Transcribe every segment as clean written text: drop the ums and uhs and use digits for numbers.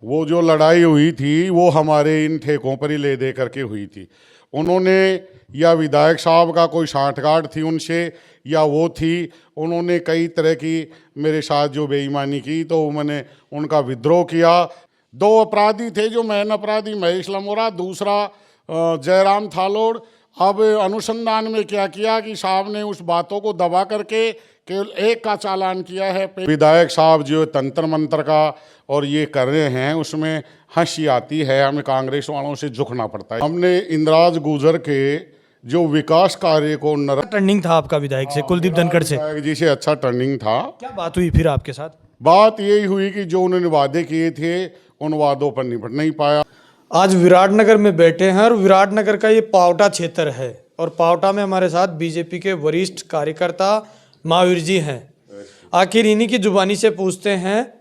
वो जो लड़ाई हुई थी वो हमारे इन ठेकों पर ही ले दे करके हुई थी। उन्होंने, या विधायक साहब का कोई साठगांठ थी उनसे, या वो थी, उन्होंने कई तरह की मेरे साथ जो बेईमानी की, तो मैंने उनका विद्रोह किया। दो अपराधी थे, जो मेन अपराधी महेश लमोरा, दूसरा जयराम थालोड़। अब अनुसंधान में क्या किया कि साहब ने उस बातों को दबा करके केवल एक का चालान किया है। विधायक साहब जो तंत्र मंत्र का और ये कर रहे हैं, उसमें हंसी आती है, हमें कांग्रेस वालों से झुकना पड़ता है। हमने इंदिराज गुजर के जो विकास कार्य को टर्निंग था आपका विधायक से, कुलदीप धनखड़ से? विधायक जी से अच्छा टर्निंग था। क्या बात हुई फिर आपके साथ? बात यही हुई कि जो उन्होंने वादे किए थे उन वादों पर निपट नहीं पाया। आज विराटनगर में बैठे हैं और विराटनगर का ये पावटा क्षेत्र है और पावटा में हमारे साथ बीजेपी के वरिष्ठ कार्यकर्ता महावीर जी हैं। आखिर इन्हीं की जुबानी से पूछते हैं,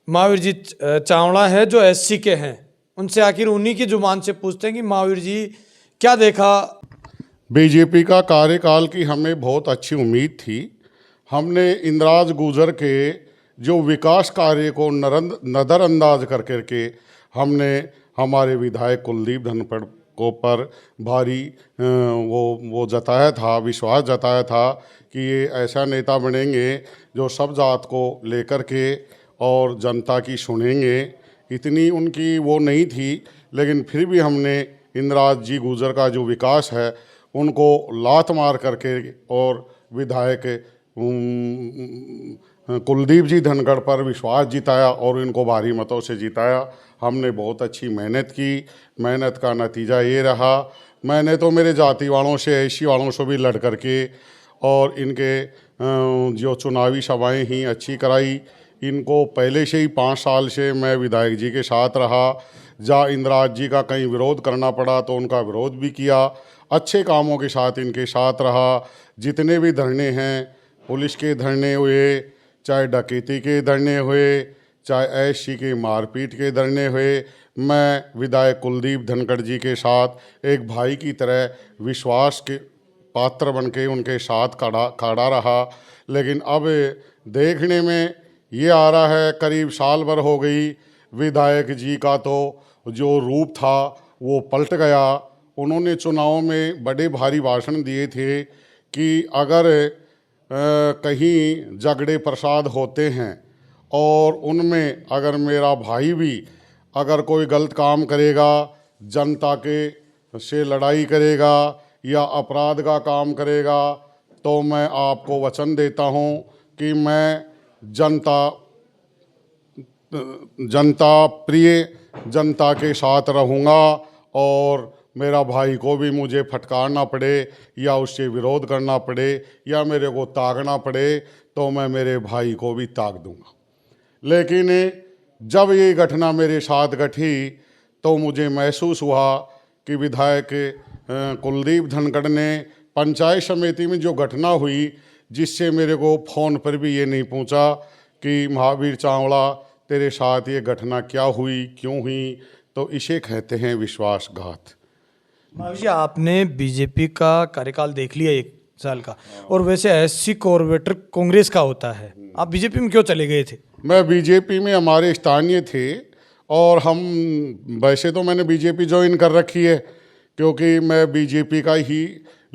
महावीर जी चावड़ा है जो एससी के हैं, उनसे आखिर उन्हीं की जुबान से पूछते हैं कि महावीर जी क्या देखा? बीजेपी का कार्यकाल की हमें बहुत अच्छी उम्मीद थी। हमने इंदिराज गुजर के जो विकास कार्य को नज़रअंदाज कर करके हमने हमारे विधायक कुलदीप धनखड़ को पर भारी वो जताया था, विश्वास जताया था कि ये ऐसा नेता बनेंगे जो सब जात को लेकर के और जनता की सुनेंगे। इतनी उनकी वो नहीं थी, लेकिन फिर भी हमने इंदिराज जी गुजर का जो विकास है उनको लात मार करके और विधायक कुलदीप जी धनखड़ पर विश्वास जिताया और इनको भारी मतों से जिताया। हमने बहुत अच्छी मेहनत की। मेहनत का नतीजा ये रहा, मैंने तो मेरे जाति वालों से, ऐसी वालों से भी लड़ करके और इनके जो चुनावी सभाएं ही अच्छी कराई। इनको पहले से ही 5 साल से मैं विधायक जी के साथ रहा। जहाँ इंदिराज जी का कहीं विरोध करना पड़ा तो उनका विरोध भी किया। अच्छे कामों के साथ इनके साथ रहा। जितने भी धरने हैं, पुलिस के धरने हुए, चाहे डकैती के धरने हुए, चाहे ऐशी के मारपीट के धरने हुए, मैं विधायक कुलदीप धनखड़ जी के साथ एक भाई की तरह विश्वास के पात्र बन के उनके साथ खड़ा रहा। लेकिन अब देखने में ये आ रहा है, करीब साल भर हो गई, विधायक जी का तो जो रूप था वो पलट गया। उन्होंने चुनाव में बड़े भारी भाषण दिए थे कि अगर कहीं झगड़े प्रसाद होते हैं और उनमें अगर मेरा भाई भी अगर कोई गलत काम करेगा, जनता के से लड़ाई करेगा या अपराध का काम करेगा, तो मैं आपको वचन देता हूं कि मैं जनता प्रिय जनता के साथ रहूँगा और मेरा भाई को भी मुझे फटकारना पड़े या उससे विरोध करना पड़े या मेरे को ताकना पड़े तो मैं मेरे भाई को भी ताक दूंगा। लेकिन जब ये घटना मेरे साथ घटी तो मुझे महसूस हुआ कि विधायक कुलदीप धनखड़ ने पंचायत समिति में जो घटना हुई, जिससे मेरे को फ़ोन पर भी ये नहीं पूछा कि महावीर चावड़ा तेरे साथ ये घटना क्या हुई, क्यों हुई, तो इसे कहते हैं विश्वासघात। महावीर जी, आपने बीजेपी का कार्यकाल देख लिया 1 साल का, और वैसे एससी कॉर्पोरेटर कांग्रेस का होता है, आप बीजेपी में क्यों चले गए थे? मैं बीजेपी में, हमारे स्थानीय थे और हम, वैसे तो मैंने बीजेपी ज्वाइन कर रखी है क्योंकि मैं बीजेपी का ही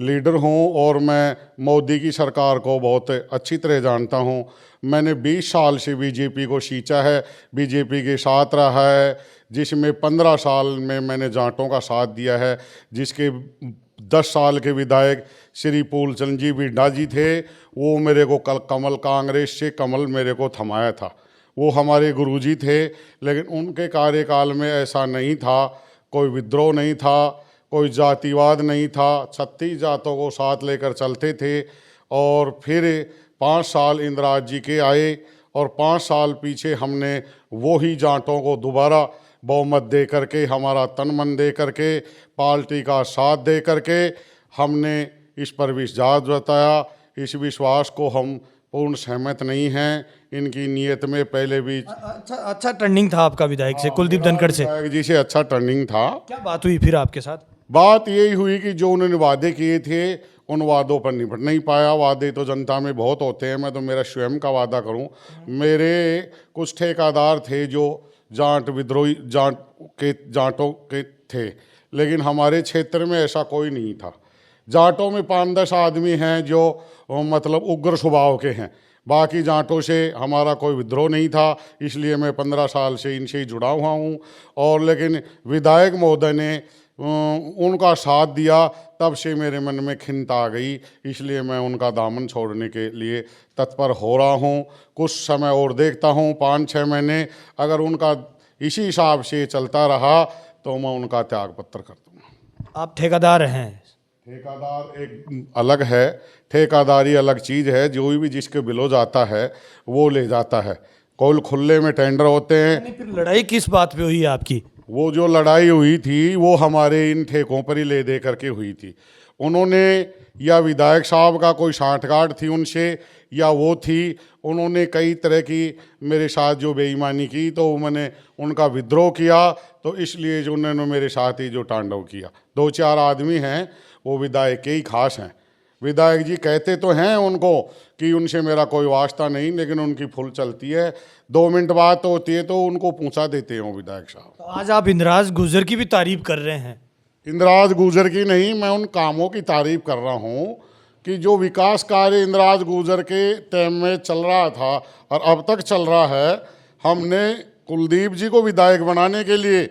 लीडर हूं और मैं मोदी की सरकार को बहुत अच्छी तरह जानता हूं। मैंने 20 साल से बीजेपी को सींचा है, बीजेपी के साथ रहा है, जिसमें 15 साल में मैंने जाटों का साथ दिया है। जिसके 10 साल के विधायक श्री फूलचंद जी बिड्डा जी थे, वो मेरे को कमल, कांग्रेस से कमल मेरे को थमाया था। वो हमारे गुरुजी थे, लेकिन उनके कार्यकाल में ऐसा नहीं था, कोई विद्रोह नहीं था, कोई जातिवाद नहीं था, 36 जातों को साथ लेकर चलते थे। और फिर 5 साल इंदिराज जी के आए और 5 साल पीछे हमने वो ही जाटों को दोबारा बहुमत दे करके, हमारा तन मन दे करके, पार्टी का साथ दे करके हमने इस पर विश्वास जताया। इस विश्वास को हम पूर्ण सहमत नहीं हैं। इनकी नीयत में पहले भी अच्छा टर्निंग था आपका विधायक से, कुलदीप धनखड़ से? विधायक जी से अच्छा टर्निंग था। क्या बात हुई फिर आपके साथ? बात यही हुई कि जो उन्होंने वादे किए थे उन वादों पर निपट नहीं पाया। वादे तो जनता में बहुत होते हैं, मैं तो मेरा स्वयं का वादा करूं। मेरे कुछ ठेकेदार थे जो जाट विद्रोही जाटों के थे, लेकिन हमारे क्षेत्र में ऐसा कोई नहीं था। जाटों में 5-10 आदमी हैं जो मतलब उग्र स्वभाव के हैं, बाकी जाटों से हमारा कोई विद्रोह नहीं था, इसलिए मैं 15 साल से इनसे ही जुड़ा हुआ हूँ। और लेकिन विधायक महोदय ने उनका साथ दिया, तब से मेरे मन में खिन्नता आ गई, इसलिए मैं उनका दामन छोड़ने के लिए तत्पर हो रहा हूँ। कुछ समय और देखता हूँ, 5-6 महीने, अगर उनका इसी हिसाब से चलता रहा तो मैं उनका त्याग पत्र कर दूँगा। आप ठेकेदार हैं। ठेकेदार एक अलग है, ठेकेदारी अलग चीज़ है। जो भी जिसके बिलो जाता है वो ले जाता है। कोल खुले में टेंडर होते हैं। नहीं, फिर लड़ाई किस बात पे हुई आपकी? वो जो लड़ाई हुई थी वो हमारे इन ठेकों पर ही ले दे करके हुई थी। उन्होंने, या विधायक साहब का कोई साठगांठ थी उनसे, या वो थी, उन्होंने कई तरह की मेरे साथ जो बेईमानी की, तो मैंने उनका विद्रोह किया, तो इसलिए जो उन्होंने मेरे साथ ही जो तांडव किया। 2-4 आदमी हैं, वो विधायक के ही खास हैं। विधायक जी कहते तो हैं उनको कि उनसे मेरा कोई वास्ता नहीं, लेकिन उनकी फुल चलती है। 2 मिनट बात होती है तो उनको पूछा देते हैं वो विधायक साहब। तो आज आप इंदिराज गुर्जर की भी तारीफ कर रहे हैं। इंदिराज गुर्जर की नहीं, मैं उन कामों की तारीफ कर रहा हूँ कि जो विकास कार्य इंदिराज गुर्जर के टाइम में चल रहा था और अब तक चल रहा है, हमने कुलदीप जी को विधायक बनाने के लिए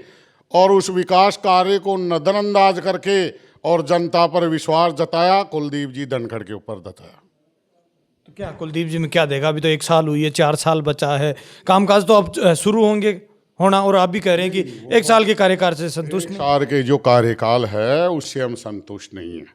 और उस विकास कार्य को नज़रअंदाज करके और जनता पर विश्वास जताया, कुलदीप जी धनखड़ के ऊपर जताया। तो क्या कुलदीप जी में क्या देगा? अभी तो 1 साल हुई है, 4 साल बचा है, कामकाज तो अब शुरू होंगे होना, और आप भी कह रहे हैं कि 1 साल के कार्यकाल से संतुष्ट नहीं। साल के जो कार्यकाल है उससे हम संतुष्ट नहीं हैं।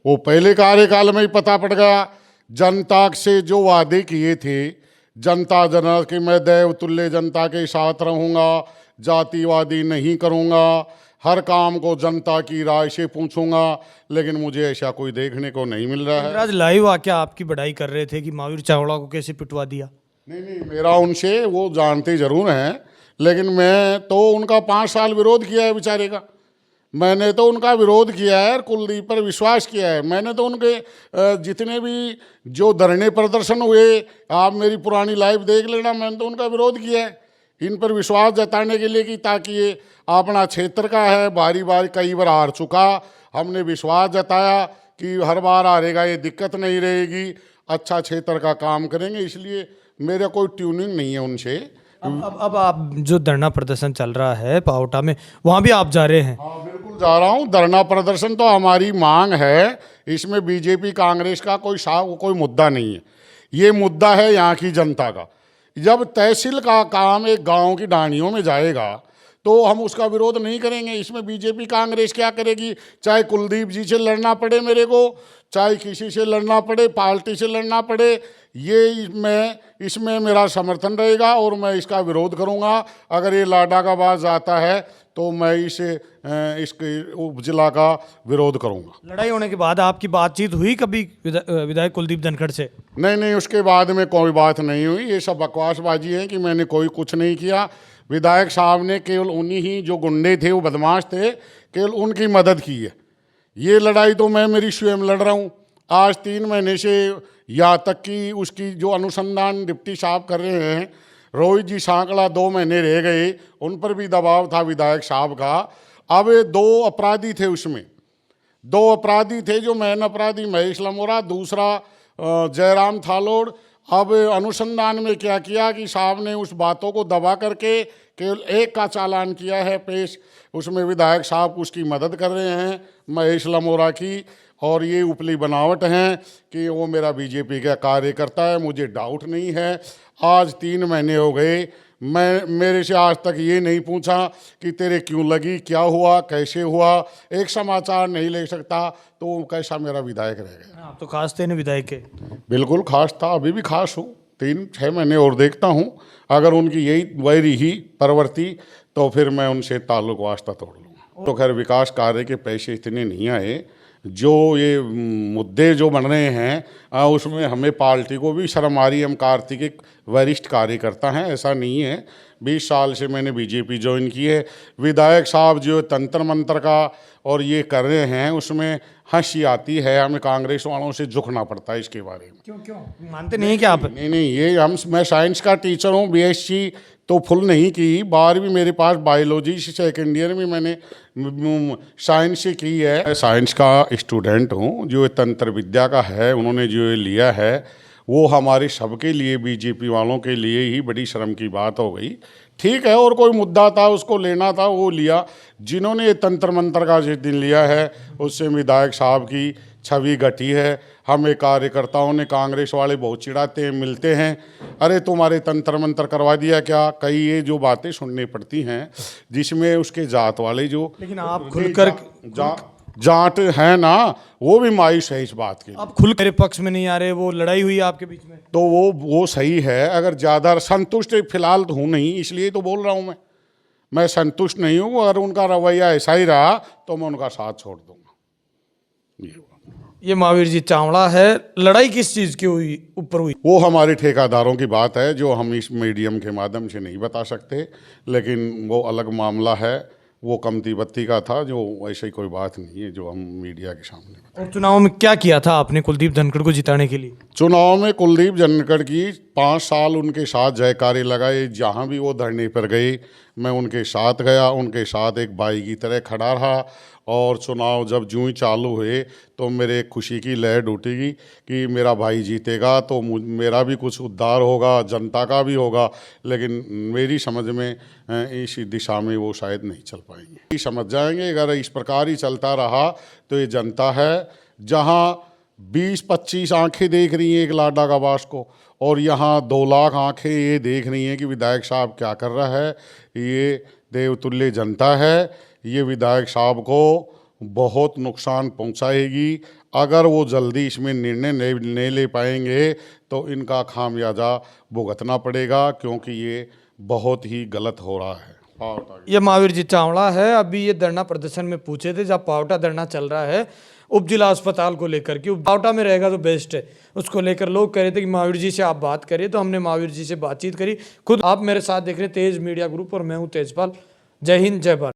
वो पहले कार्यकाल में ही पता पड़ गया, जनता से जो वादे किए थे, जनता जना कि मैं देवतुल्य जनता के साथ रहूँगा, जातिवादी नहीं करूँगा, हर काम को जनता की राय से पूछूंगा, लेकिन मुझे ऐसा कोई देखने को नहीं मिल रहा है। आज लाइव आके आपकी बढ़ाई कर रहे थे कि महावीर चावड़ा को कैसे पिटवा दिया। नहीं, मेरा उनसे वो जानते जरूर हैं, लेकिन मैं तो उनका 5 साल विरोध किया है बेचारे का। मैंने तो उनका विरोध किया है, कुलदीप पर विश्वास किया है। मैंने तो उनके जितने भी जो धरने प्रदर्शन हुए, आप मेरी पुरानी लाइव देख लेना, मैंने तो उनका विरोध किया है इन पर विश्वास जताने के लिए कि ताकि ये अपना क्षेत्र का है, बारी बारी कई बार हार चुका, हमने विश्वास जताया कि हर बार हारेगा, ये दिक्कत नहीं रहेगी, अच्छा क्षेत्र का काम करेंगे, इसलिए मेरा कोई ट्यूनिंग नहीं है उनसे। अब आप जो धरना प्रदर्शन चल रहा है पावटा में, वहाँ भी आप जा रहे हैं? हाँ, बिल्कुल जा रहा हूँ। धरना प्रदर्शन तो हमारी मांग है, इसमें बीजेपी कांग्रेस का कोई मुद्दा नहीं है। ये मुद्दा है यहाँ की जनता का। जब तहसील का काम एक गांव की डानियों में जाएगा तो हम उसका विरोध नहीं करेंगे। इसमें बीजेपी कांग्रेस क्या करेगी? चाहे कुलदीप जी से लड़ना पड़े मेरे को, चाहे किसी से लड़ना पड़े, पार्टी से लड़ना पड़े, इसमें मेरा समर्थन रहेगा और मैं इसका विरोध करूंगा। अगर ये लाडा का बात आता है तो मैं इसके उपजिला का विरोध करूंगा। लड़ाई होने के बाद आपकी बातचीत हुई कभी विधायक कुलदीप धनखड़ से? नहीं, उसके बाद में कोई बात नहीं हुई। ये सब बकवासबाजी है कि मैंने कोई कुछ नहीं किया। विधायक साहब ने केवल उन्हीं ही जो गुंडे थे, वो बदमाश थे, केवल उनकी मदद की है। ये लड़ाई तो मैं मेरी स्वयं लड़ रहा हूँ आज 3 महीने से, यहाँ तक कि उसकी जो अनुसंधान डिप्टी साहब कर रहे हैं, रोहित जी सांकला 2 महीने रह गए, उन पर भी दबाव था विधायक साहब का। अब 2 अपराधी थे, उसमें 2 अपराधी थे, जो मेन अपराधी महेश लमोरा, दूसरा जयराम थालोड़। अब अनुसंधान में क्या किया कि साहब ने उस बातों को दबा करके केवल एक का चालान किया है पेश, उसमें विधायक साहब उसकी मदद कर रहे हैं महेश लमोरा की, और ये उपली बनावट हैं कि वो मेरा बीजेपी का कार्यकर्ता है। मुझे डाउट नहीं है। आज 3 महीने हो गए, मेरे से आज तक ये नहीं पूछा कि तेरे क्यों लगी, क्या हुआ, कैसे हुआ, एक समाचार नहीं ले सकता, तो कैसा मेरा विधायक रह गया। आप तो खास थे ना विधायक के? बिल्कुल खास था, अभी भी खास हूँ। 3-6 महीने और देखता हूँ, अगर उनकी यही वैरी ही प्रवृत्ति तो फिर मैं उनसे ताल्लुक वास्ता तोड़ लूँगा। तो खैर विकास कार्य के पैसे इतने नहीं आए, जो ये मुद्दे जो बन रहे हैं उसमें हमें पार्टी को भी शर्म आ रही है। हम कार्तिक एक वरिष्ठ कार्यकर्ता हैं, ऐसा नहीं है। 20 साल से मैंने बीजेपी ज्वाइन की है। विधायक साहब जो तंत्र मंत्र का और ये कर रहे हैं, उसमें हंसी आती है। हमें कांग्रेस वालों से झुकना पड़ता है इसके बारे में। क्यों मानते नहीं है क्या आप? नहीं, ये मैं साइंस का टीचर हूँ, BSc तो फुल नहीं की, 12वीं मेरे पास बायोलॉजी सेकेंड ईयर में मैंने साइंस से की है। मैं साइंस का स्टूडेंट हूँ। जो ये तंत्र विद्या का है उन्होंने जो ये लिया है वो हमारे सबके लिए, बीजेपी वालों के लिए ही बड़ी शर्म की बात हो गई। ठीक है, और कोई मुद्दा था उसको लेना था वो लिया। जिन्होंने ये तंत्र मंत्र का जिस दिन लिया है उससे विधायक साहब की छवि घटी है। हमें कार्यकर्ताओं ने, कांग्रेस वाले बहुत चिढ़ाते हैं, मिलते हैं, अरे तुम्हारे तंत्र मंत्र करवा दिया क्या। कई ये जो बातें सुननी पड़ती हैं जिसमें उसके जात वाले जो, लेकिन आप खुलकर जाट है ना, वो भी मायूस है इस बात के। आप खुल मेरे पक्ष में नहीं आ रहे, वो लड़ाई हुई है आपके बीच में। तो वो सही है। अगर ज़्यादा संतुष्ट फिलहाल तो हूँ नहीं, इसलिए तो बोल रहा हूँ। मैं संतुष्ट नहीं हूँ। अगर उनका रवैया ऐसा ही रहा तो मैं उनका साथ छोड़ दूंगा। ये महावीर जी चावड़ा है। लड़ाई किस चीज़ की हुई, ऊपर हुई? वो हमारे ठेकेदारों की बात है जो हम इस मीडियम के माध्यम से नहीं बता सकते, लेकिन वो अलग मामला है। वो कमती बत्ती का था, जो ऐसी कोई बात नहीं है जो हम मीडिया के सामने। और चुनाव में क्या किया था आपने कुलदीप धनखड़ को जिताने के लिए? चुनाव में कुलदीप धनखड़ की 5 साल उनके साथ जयकारे लगाए। जहाँ भी वो धरने पर गए मैं उनके साथ गया, उनके साथ एक भाई की तरह खड़ा रहा। और चुनाव जब जूँ ही चालू हुए तो मेरे खुशी की लहर उठेगी कि मेरा भाई जीतेगा तो मेरा भी कुछ उद्धार होगा, जनता का भी होगा। लेकिन मेरी समझ में इस दिशा में वो शायद नहीं चल पाएंगे। समझ जाएंगे अगर इस प्रकार ही चलता रहा तो ये जनता है जहाँ 20-25 आंखें देख रही हैं एक लाडा गवास को, और यहाँ 2 लाख आंखें ये देख रही हैं कि विधायक साहब क्या कर रहा है। ये देवतुल्य जनता है। ये विधायक साहब को बहुत नुकसान पहुंचाएगी। अगर वो जल्दी इसमें निर्णय नहीं ले पाएंगे तो इनका खामियाजा भुगतना पड़ेगा, क्योंकि ये बहुत ही गलत हो रहा है। ये महावीर जी चावड़ा है। अभी ये धरना प्रदर्शन में पूछे थे जब पावटा धरना चल रहा है उप जिला अस्पताल को लेकर कि पावटा में रहेगा तो बेस्ट है, उसको लेकर लोग कह रहे थे कि महावीर जी से आप बात करिए। तो हमने महावीर जी से बातचीत करी। खुद आप मेरे साथ देख रहे हैं तेज मीडिया ग्रुप और मैं हूँ तेजपाल। जय हिंद, जय भारत।